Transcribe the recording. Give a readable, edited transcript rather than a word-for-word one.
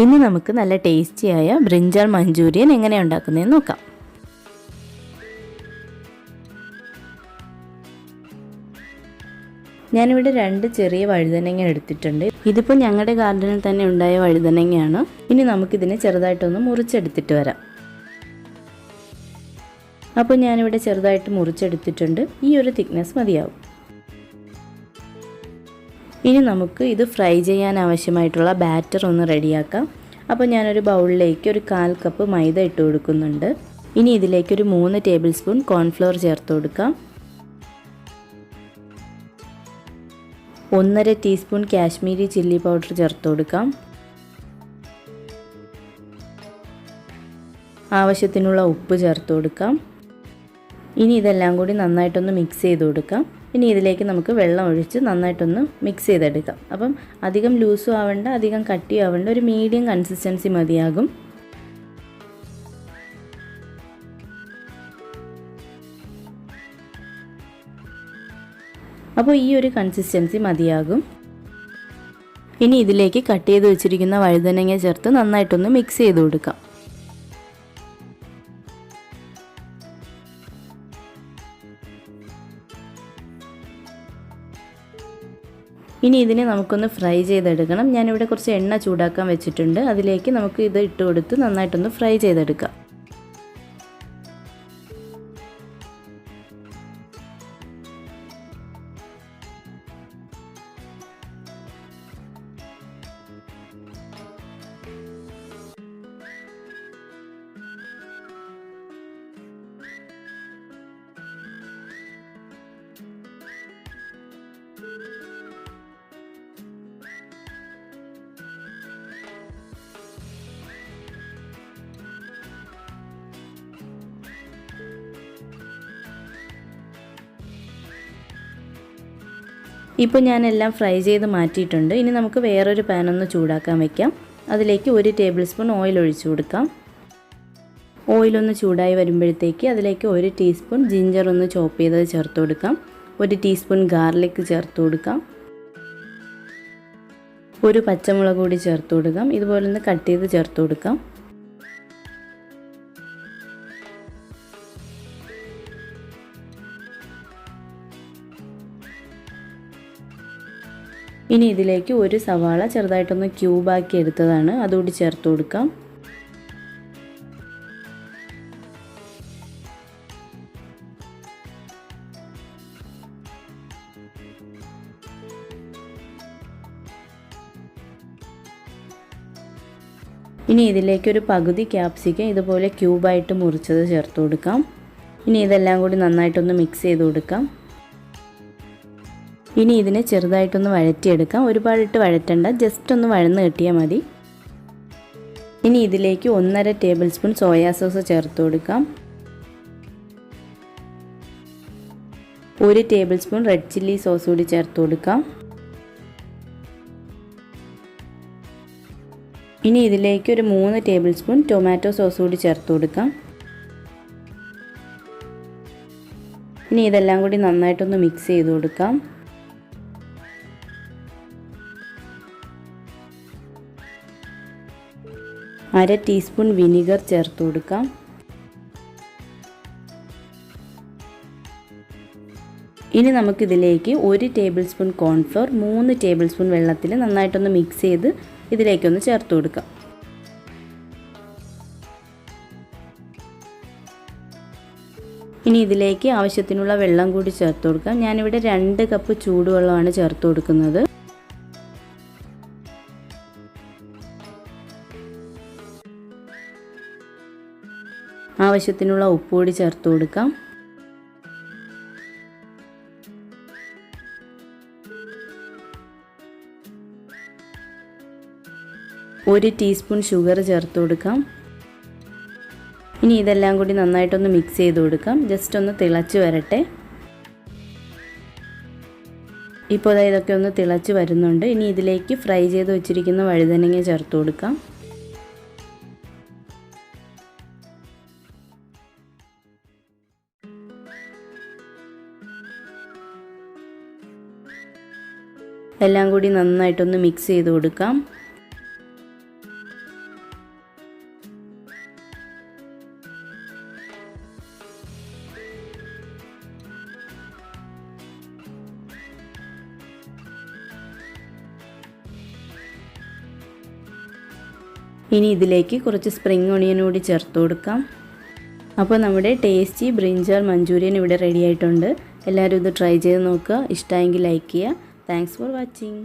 ഇനി നമുക്ക് നല്ല ടേസ്റ്റിയായ ബ്രിഞ്ചാൾ മഞ്ചൂരിയൻ എങ്ങനെ ഉണ്ടാക്കുന്നതെന്ന് നോക്കാം. ഞാനിവിടെ 2 ചെറിയ വഴുതനങ്ങ എടുത്തിട്ടുണ്ട്. ഇതിപ്പോൾ ഞങ്ങളുടെ ഗാർഡനിൽ തന്നെ ഉണ്ടായ വഴുതനങ്ങയാണ്. ഇനി നമുക്കിതിനെ ചെറുതായിട്ടൊന്ന് മുറിച്ചെടുത്തിട്ട് വരാം. അപ്പോൾ ഞാനിവിടെ ചെറുതായിട്ട് മുറിച്ചെടുത്തിട്ടുണ്ട്. ഈ ഒരു തിക്നെസ് മതിയാവും. ഇനി നമുക്ക് ഇത് ഫ്രൈ ചെയ്യാൻ ആവശ്യമായിട്ടുള്ള ബാറ്റർ ഒന്ന് റെഡിയാക്കാം. അപ്പോൾ ഞാനൊരു ബൗളിലേക്ക് ഒരു 1/4 കപ്പ് മൈദ ഇട്ട് കൊടുക്കുന്നുണ്ട്. ഇനി ഇതിലേക്ക് ഒരു 3 ടേബിൾ സ്പൂൺ കോൺഫ്ലവർ ചേർത്ത് കൊടുക്കാം. 1/2 ടീസ്പൂൺ കാശ്മീരി ചില്ലി പൗഡർ ചേർത്ത് കൊടുക്കാം. ആവശ്യത്തിനുള്ള ഉപ്പ് ചേർത്ത് കൊടുക്കാം. ഇനി ഇതെല്ലാം കൂടി നന്നായിട്ടൊന്ന് മിക്സ് ചെയ്ത് കൊടുക്കാം. ഇനി ഇതിലേക്ക് നമുക്ക് വെള്ളം ഒഴിച്ച് നന്നായിട്ടൊന്ന് മിക്സ് ചെയ്തെടുക്കാം. അപ്പം അധികം ലൂസും ആവേണ്ട, അധികം കട്ടിയും ആവേണ്ട, ഒരു മീഡിയം കൺസിസ്റ്റൻസി മതിയാകും. അപ്പോൾ ഈ ഒരു കൺസിസ്റ്റൻസി മതിയാകും. ഇനി ഇതിലേക്ക് കട്ട് ചെയ്ത് വെച്ചിരിക്കുന്ന വഴുതനങ്ങ ചേർത്ത് നന്നായിട്ടൊന്ന് മിക്സ് ചെയ്ത് കൊടുക്കാം. ഇനി ഇതിനെ നമുക്കൊന്ന് ഫ്രൈ ചെയ്തെടുക്കണം. ഞാനിവിടെ കുറച്ച് എണ്ണ ചൂടാക്കാൻ വെച്ചിട്ടുണ്ട്. അതിലേക്ക് നമുക്ക് ഇത് ഇട്ട് കൊടുത്ത് നന്നായിട്ടൊന്ന് ഫ്രൈ ചെയ്തെടുക്കാം. ഇപ്പോൾ ഞാനെല്ലാം ഫ്രൈ ചെയ്ത് മാറ്റിയിട്ടുണ്ട്. ഇനി നമുക്ക് വേറൊരു പാൻ ഒന്ന് ചൂടാക്കാൻ വെക്കാം. അതിലേക്ക് 1 ടേബിൾ സ്പൂൺ ഓയിൽ ഒഴിച്ചു കൊടുക്കാം. ഓയിലൊന്ന് ചൂടായി വരുമ്പോഴത്തേക്ക് അതിലേക്ക് 1 ടീസ്പൂൺ ജിഞ്ചർ ഒന്ന് ചോപ്പ് ചെയ്തത് ചേർത്ത് കൊടുക്കാം. 1 ടീസ്പൂൺ ഗാർലിക് ചേർത്ത് കൊടുക്കാം. 1 പച്ചമുളക് കൂടി ചേർത്ത് കൊടുക്കാം. ഇതുപോലെ ഒന്ന് കട്ട് ചെയ്ത് ചേർത്ത് കൊടുക്കാം. ഇനി ഇതിലേക്ക് 1 സവാള ചെറുതായിട്ടൊന്ന് ക്യൂബാക്കി എടുത്തതാണ്, അതുകൂടി ചേർത്ത് കൊടുക്കാം. ഇനി ഇതിലേക്ക് ഒരു പകുതി ക്യാപ്സിക്കം ഇതുപോലെ ക്യൂബായിട്ട് മുറിച്ചത് ചേർത്ത് കൊടുക്കാം. ഇനി ഇതെല്ലാം കൂടി നന്നായിട്ടൊന്ന് മിക്സ് ചെയ്ത് കൊടുക്കാം. ഇനി ഇതിനെ ചെറുതായിട്ടൊന്ന് വഴറ്റിയെടുക്കാം. ഒരുപാടിട്ട് വഴറ്റണ്ട, ജസ്റ്റ് ഒന്ന് വഴന്ന് കിട്ടിയാൽ മതി. ഇനി ഇതിലേക്ക് 1/2 ടേബിൾ സ്പൂൺ സോയാ സോസ് ചേർത്ത് കൊടുക്കാം. 1 table spoon red chilli sauce കൂടി ചേർത്ത് കൊടുക്കാം. ഇനി ഇതിലേക്ക് ഒരു 3 ടേബിൾ സ്പൂൺ ടൊമാറ്റോ സോസ് കൂടി ചേർത്ത് കൊടുക്കാം. ഇനി ഇതെല്ലാം കൂടി നന്നായിട്ടൊന്ന് മിക്സ് ചെയ്ത് കൊടുക്കാം. അര ടീസ്പൂൺ വിനീഗർ ചേർത്ത് കൊടുക്കാം. ഇനി നമുക്കിതിലേക്ക് 1 table spoon cornflour 3 table spoon വെള്ളത്തിൽ നന്നായിട്ടൊന്ന് മിക്സ് ചെയ്ത് ഇതിലേക്കൊന്ന് ചേർത്ത് കൊടുക്കാം. ഇനി ഇതിലേക്ക് ആവശ്യത്തിനുള്ള വെള്ളം കൂടി ചേർത്ത് കൊടുക്കാം. ഞാനിവിടെ 2 കപ്പ് ചൂടുവെള്ളമാണ് ചേർത്ത് കൊടുക്കുന്നത്. ആവശ്യത്തിനുള്ള ഉപ്പ് കൂടി ചേർത്ത് കൊടുക്കാം. ഒരു ടീസ്പൂൺ ഷുഗർ ചേർത്ത് കൊടുക്കാം. ഇനി ഇതെല്ലാം കൂടി നന്നായിട്ടൊന്ന് മിക്സ് ചെയ്ത് കൊടുക്കാം. ജസ്റ്റ് ഒന്ന് തിളച്ച് വരട്ടെ. ഇപ്പോൾ ഇതൊക്കെ ഒന്ന് തിളച്ച് വരുന്നുണ്ട്. ഇനി ഇതിലേക്ക് ഫ്രൈ ചെയ്ത് വെച്ചിരിക്കുന്ന വഴുതനങ്ങ ചേർത്ത് കൊടുക്കാം. എല്ലാം കൂടി നന്നായിട്ടൊന്ന് മിക്സ് ചെയ്ത് കൊടുക്കാം. ഇനി ഇതിലേക്ക് കുറച്ച് സ്പ്രിംഗ് ഒണിയൻ കൂടി ചേർത്ത് കൊടുക്കാം. അപ്പോൾ നമ്മുടെ ടേസ്റ്റി ബ്രിഞ്ചാൾ മഞ്ചൂരിയൻ ഇവിടെ റെഡി ആയിട്ടുണ്ട്. എല്ലാവരും ഇത് ട്രൈ ചെയ്ത് നോക്കുക. ഇഷ്ടമായെങ്കിൽ ലൈക്ക് ചെയ്യുക. Thanks for watching.